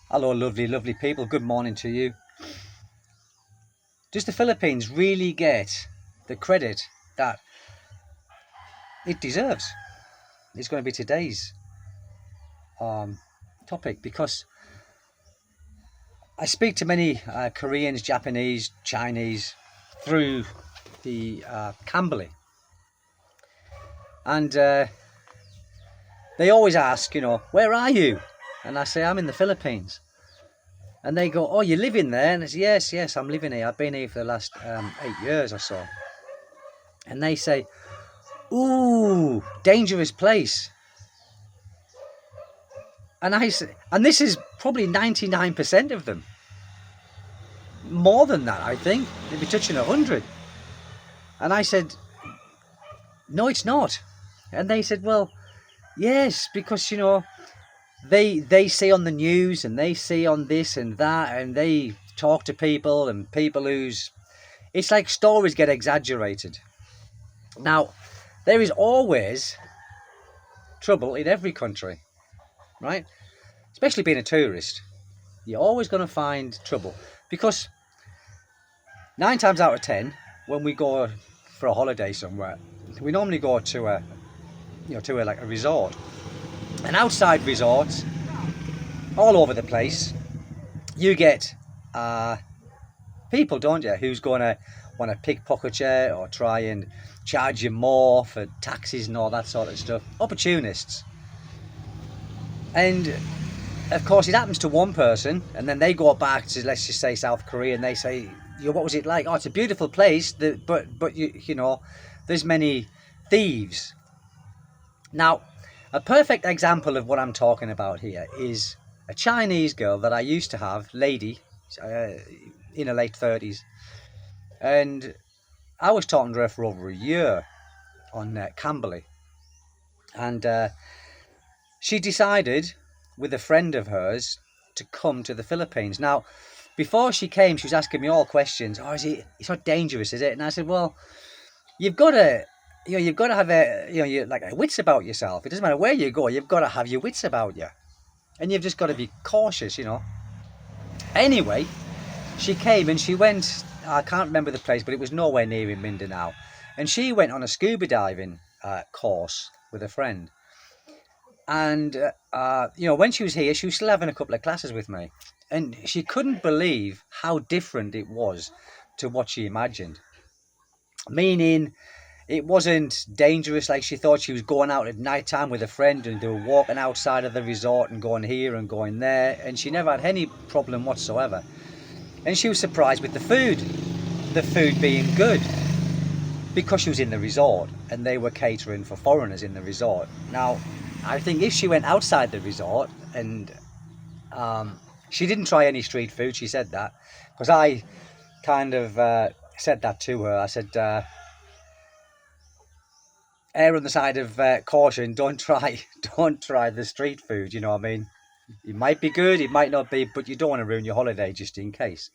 Hello, lovely, lovely people. Good morning to you. Does the Philippines really get the credit that it deserves? It's going to be today's um, topic because I speak to many Koreans, Japanese, Chinese through the Cambly, and they always ask, where are you? And I say, I'm in the Philippines. And they go, oh, you live in there? And I say, yes, yes, I'm living here. I've been here for the last 8 years or so. And they say, ooh, dangerous place. And this is probably 99% of them. More than that, I think. They'd be touching 100. And I said, no, it's not. And they said, well, yes, because, they see on the news and they see on this and that and they talk to people and people who's... It's like stories get exaggerated. Now, there is always trouble in every country, right? Especially being a tourist. You're always going to find trouble because 9 times out of 10, when we go for a holiday somewhere, we normally go to a resort. And outside resorts, all over the place, you get people, don't you, who's going to want to pickpocket you or try and charge you more for taxis and all that sort of stuff. Opportunists. And of course, it happens to one person, and then they go back to, let's just say, South Korea, and they say, what was it like? Oh, it's a beautiful place, but there's many thieves. Now, a perfect example of what I'm talking about here is a Chinese girl that I used to have, lady, in her late 30s, and I was talking to her for over a year on Cambly, and she decided, with a friend of hers, to come to the Philippines. Now, before she came, she was asking me all questions. Oh, it's not dangerous, is it? And I said, well, you've got to, you've got to have wits about yourself. It doesn't matter where you go, you've got to have your wits about you, and you've just got to be cautious, Anyway, she came and she went. I can't remember the place, but it was nowhere near in Mindanao, and she went on a scuba diving course with a friend. And when she was here, she was still having a couple of classes with me, and she couldn't believe how different it was to what she imagined. Meaning, it wasn't dangerous like she thought. She was going out at night time with a friend, and they were walking outside of the resort and going here and going there, and she never had any problem whatsoever. And she was surprised with the food being good, because she was in the resort and they were catering for foreigners in the resort. Now, I think if she went outside the resort and she didn't try any street food, she said that, because I kind of said that to her. I said, err on the side of caution. Don't try the street food. You know what I mean? It might be good, it might not be, but you don't want to ruin your holiday just in case.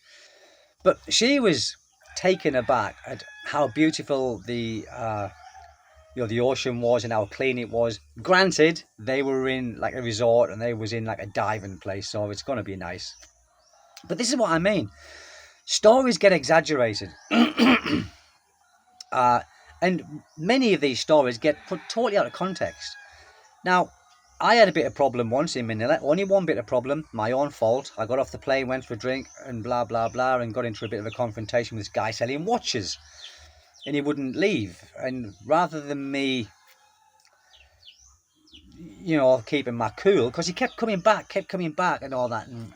But she was taken aback at how beautiful the ocean was and how clean it was. Granted, they were in like a resort and they was in like a diving place, so it's going to be nice. But this is what I mean. Stories get exaggerated. And many of these stories get put totally out of context. Now, I had a bit of problem once in Manila. Only one bit of problem, my own fault. I got off the plane, went for a drink, and blah, blah, blah, and got into a bit of a confrontation with this guy selling watches. And he wouldn't leave. And rather than me, keeping my cool, because he kept coming back, and all that. And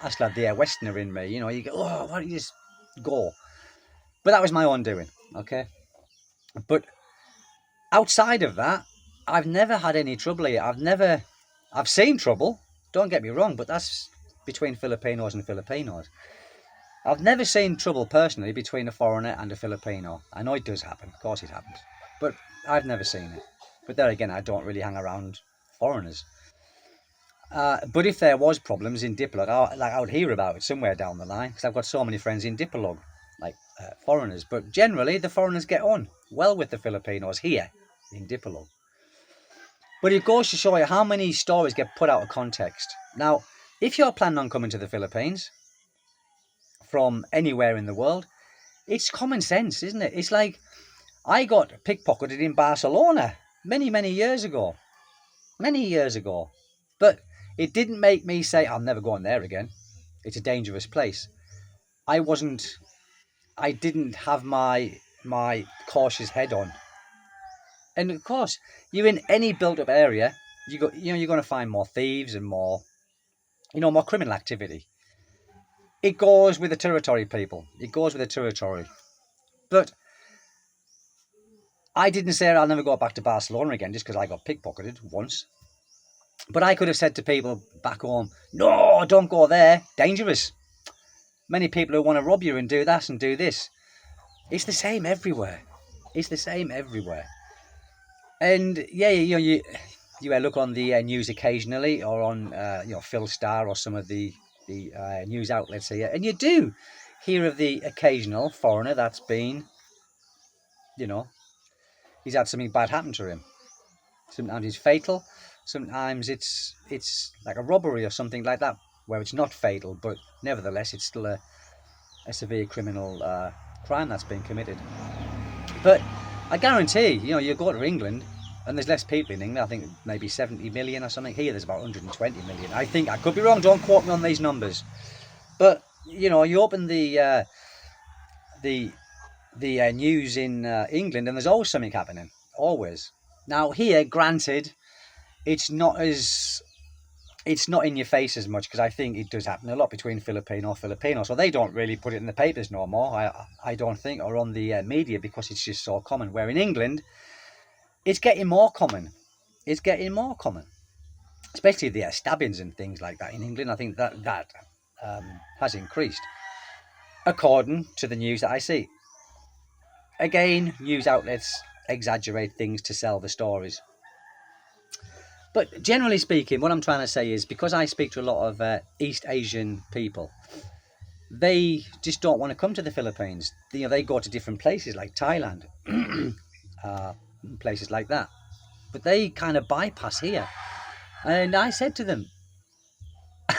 I still had the Westerner in me. You go, oh, why don't you just go? But that was my own doing, okay? But outside of that, I've never had any trouble here. I've seen trouble, don't get me wrong, but that's between Filipinos and Filipinos. I've never seen trouble personally between a foreigner and a Filipino. I know it does happen, of course it happens, but I've never seen it. But there again, I don't really hang around foreigners. But if there was problems in Dipolog, I would hear about it somewhere down the line, because I've got so many friends in Dipolog, like foreigners. But generally, the foreigners get on well with the Filipinos here in Dipolog. But it goes to show you how many stories get put out of context. Now, if you're planning on coming to the Philippines from anywhere in the world, it's common sense, isn't it? It's like I got pickpocketed in Barcelona many years ago. Many years ago. But it didn't make me say, I'm never going there again. It's a dangerous place. I wasn't, I didn't have my cautious head on. And of course, you're in any built-up area, you're going to find more thieves and more, more criminal activity. It goes with the territory, people. It goes with the territory. But I didn't say I'll never go back to Barcelona again just because I got pickpocketed once. But I could have said to people back home, no, don't go there. Dangerous. Many people who want to rob you and do that and do this. It's the same everywhere. It's the same everywhere. And yeah, you look on the news occasionally, or on Phil Star or some of the news outlets here, and you do hear of the occasional foreigner that's been, he's had something bad happen to him. Sometimes it's fatal. Sometimes it's like a robbery or something like that, where it's not fatal, but nevertheless it's still a severe criminal crime that's been committed. But I guarantee, you go to England and there's less people in England. I think maybe 70 million or something. Here there's about 120 million. I think, I could be wrong, don't quote me on these numbers. But, you open the news in England and there's always something happening. Always. Now here, granted, it's not in your face as much, because I think it does happen a lot between Filipinos. So they don't really put it in the papers no more, I don't think, or on the media, because it's just so common. Where in England, it's getting more common. It's getting more common. Especially the stabbings and things like that in England. I think that has increased, according to the news that I see. Again, news outlets exaggerate things to sell the stories. But generally speaking, what I'm trying to say is, because I speak to a lot of East Asian people, they just don't want to come to the Philippines. They go to different places like Thailand, places like that. But they kind of bypass here. And I said to them,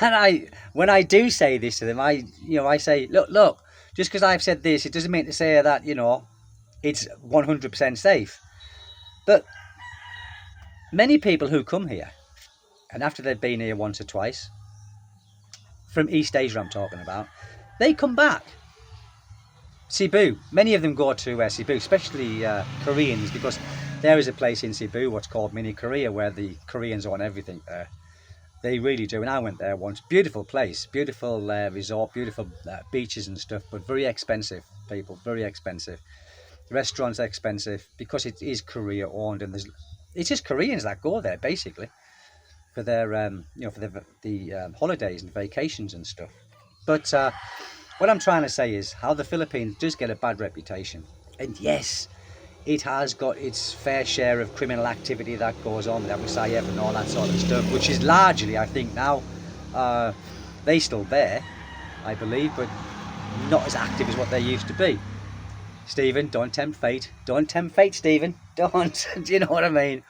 and when I do say this to them, I say, look, just because I've said this, it doesn't mean to say that, it's 100% safe. But many people who come here, and after they've been here once or twice, from East Asia I'm talking about, they come back. Cebu, many of them go to Cebu, especially Koreans, because there is a place in Cebu, what's called Mini Korea, where the Koreans own everything there. They really do, and I went there once. Beautiful place, beautiful resort, beautiful beaches and stuff, but very expensive, people, very expensive. The restaurants are expensive because it is Korea owned, and it's just Koreans that go there basically for their for the holidays and vacations and stuff. But what I'm trying to say is how the Philippines does get a bad reputation, and yes, it has got its fair share of criminal activity that goes on with Abu Sayyaf and all that sort of stuff, which is largely, I think now, they still there, I believe, but not as active as what they used to be. Stephen, don't tempt fate. Don't tempt fate, Stephen. Don't. Do you know what I mean?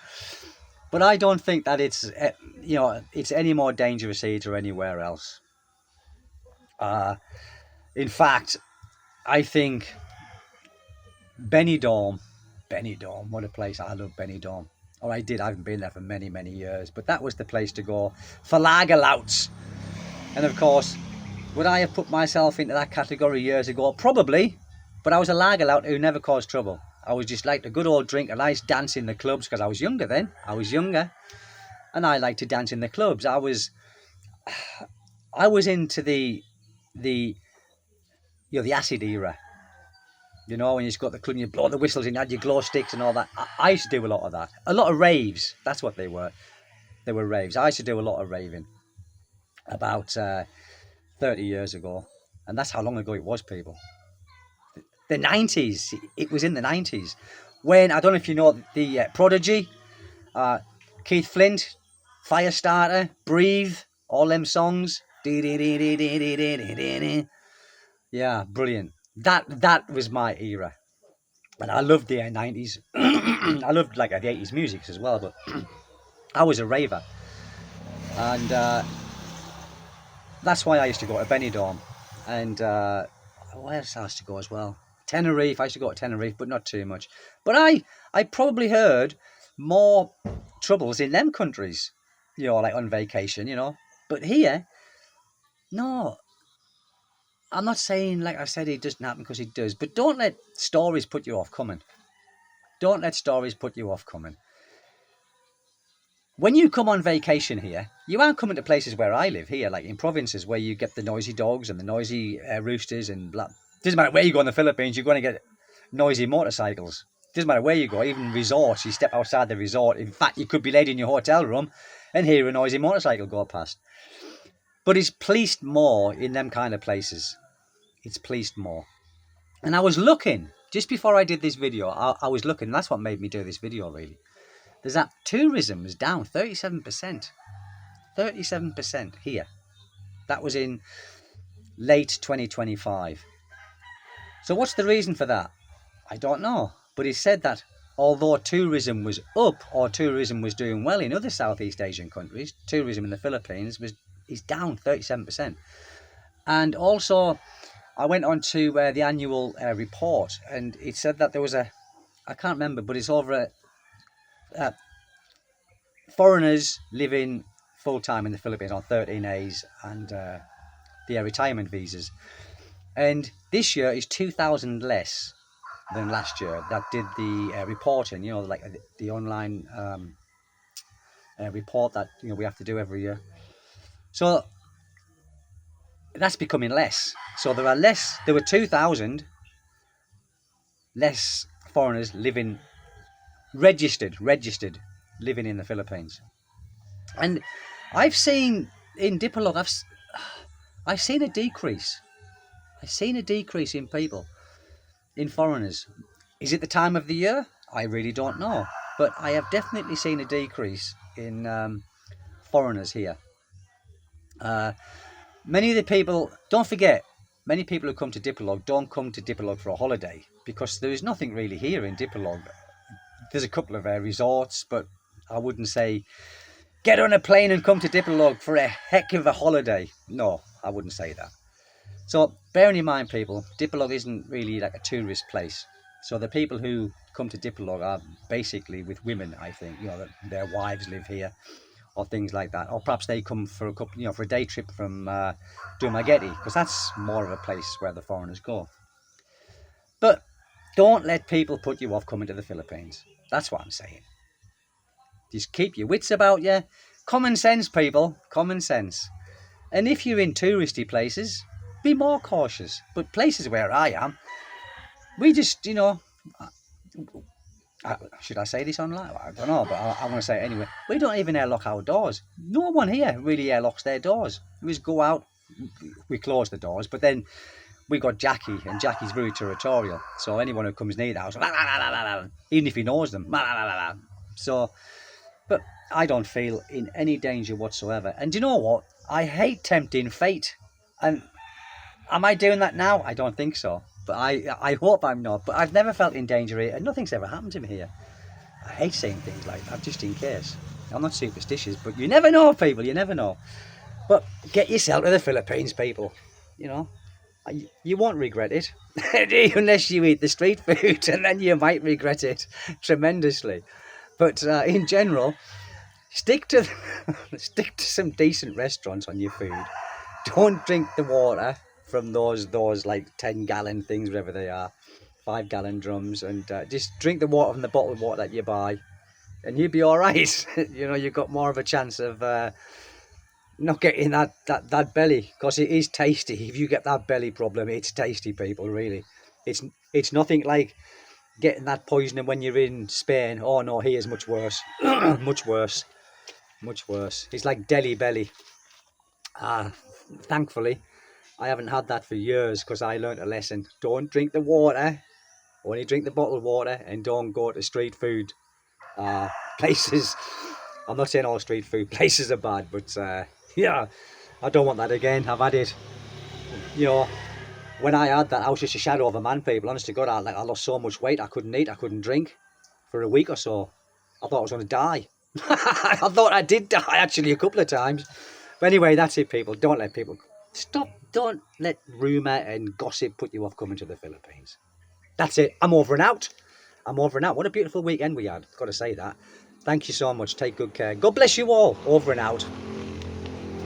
But I don't think that it's any more dangerous here or anywhere else. In fact, I think Benidorm, what a place. I love Benidorm. Or I did. I haven't been there for many years. But that was the place to go for lagerlouts. And of course, would I have put myself into that category years ago? Probably. But I was a lagerlout who never caused trouble. I was just like a good old drink, a nice dance in the clubs, because I was younger then. I was younger. And I liked to dance in the clubs. I was into the acid era. When you just got the club and you blow the whistles and you had your glow sticks and all that. I used to do a lot of that. A lot of raves. That's what they were. They were raves. I used to do a lot of raving about 30 years ago. And that's how long ago it was, people. The 90s. It was in the 90s. When, I don't know if you know the Prodigy, Keith Flint, Firestarter, Breathe, all them songs. Yeah, brilliant. That was my era. And I loved the 90s. I loved the 80s music as well, but I was a raver. And That's why I used to go to Benidorm, and where else I used to go as well? Tenerife. I used to go to Tenerife, but not too much. But I probably heard more troubles in them countries, like on vacation, But here, no. I'm not saying, like I said, it doesn't happen, because it does. But don't let stories put you off coming. Don't let stories put you off coming. When you come on vacation here, you aren't coming to places where I live here, like in provinces where you get the noisy dogs and the noisy roosters and blah. Doesn't matter where you go in the Philippines, you're going to get noisy motorcycles. Doesn't matter where you go, even resorts, you step outside the resort. In fact, you could be laid in your hotel room and hear a noisy motorcycle go past. But it's policed more in them kind of places. It's policed more. And I was looking, just before I did this video, I was looking, and that's what made me do this video, really. There's that tourism is down 37%. 37% here. That was in late 2025. So what's the reason for that? I don't know. But he said that although tourism was up, or tourism was doing well in other Southeast Asian countries, tourism in the Philippines is down 37%. And also, I went on to the annual report, and it said that there was I can't remember, but it's over foreigners living full-time in the Philippines on 13As and the retirement visas. And this year is 2,000 less than last year that did the reporting, like the online report that we have to do every year. So that's becoming less. So there were 2,000 less foreigners living, registered living in the Philippines. And I've seen in Dipolog, I've seen a decrease. I've seen a decrease in people, in foreigners. Is it the time of the year? I really don't know. But I have definitely seen a decrease in foreigners here. Many of the people, don't forget, many people who come to Dipolog don't come to Dipolog for a holiday, because there is nothing really here in Dipolog. There's a couple of resorts, but I wouldn't say get on a plane and come to Dipolog for a heck of a holiday. No, I wouldn't say that. So bearing in mind, people, Dipolog isn't really like a tourist place. So the people who come to Dipolog are basically with women, I think. Their wives live here, or things like that. Or perhaps they come for a couple, for a day trip from Dumaguete, because that's more of a place where the foreigners go. But don't let people put you off coming to the Philippines. That's what I'm saying. Just keep your wits about you. Common sense, people. Common sense. And if you're in touristy places, be more cautious. But places where I am, we just, should I say this online? I don't know, but I want to say it anyway. We don't even airlock our doors. No one here really airlocks their doors. We just go out, we close the doors, but then we got Jackie, and Jackie's very territorial. So anyone who comes near the house, even if he knows them, so, but I don't feel in any danger whatsoever. And do you know what? I hate tempting fate. And am I doing that now? I don't think so. But I hope I'm not. But I've never felt in danger here, and nothing's ever happened to me here. I hate saying things like that, just in case. I'm not superstitious, but you never know, people. You never know. But get yourself to the Philippines, people. You won't regret it. Unless you eat the street food, and then you might regret it tremendously. But in general, stick to some decent restaurants on your food. Don't drink the water from those like 10-gallon things, whatever they are, 5-gallon drums, and just drink the water from the bottled water that you buy, and you'll be all right. You've got more of a chance of not getting that belly, because it is tasty. If you get that belly problem, it's tasty, people. Really, it's nothing like getting that poisoning when you're in Spain. Oh no, here's much worse. much worse. It's like Delhi belly. Thankfully, I haven't had that for years, because I learnt a lesson. Don't drink the water, only drink the bottled water, and don't go to street food places. I'm not saying all street food places are bad, but yeah, I don't want that again. I've had it. When I had that, I was just a shadow of a man, people. Honest to God, I lost so much weight, I couldn't eat, I couldn't drink for a week or so. I thought I was going to die. I thought I did die, actually, a couple of times. But anyway, that's it, people. Don't let people Don't let rumour and gossip put you off coming to the Philippines. That's it. I'm over and out. What a beautiful weekend we had. Got to say that. Thank you so much. Take good care. God bless you all. Over and out.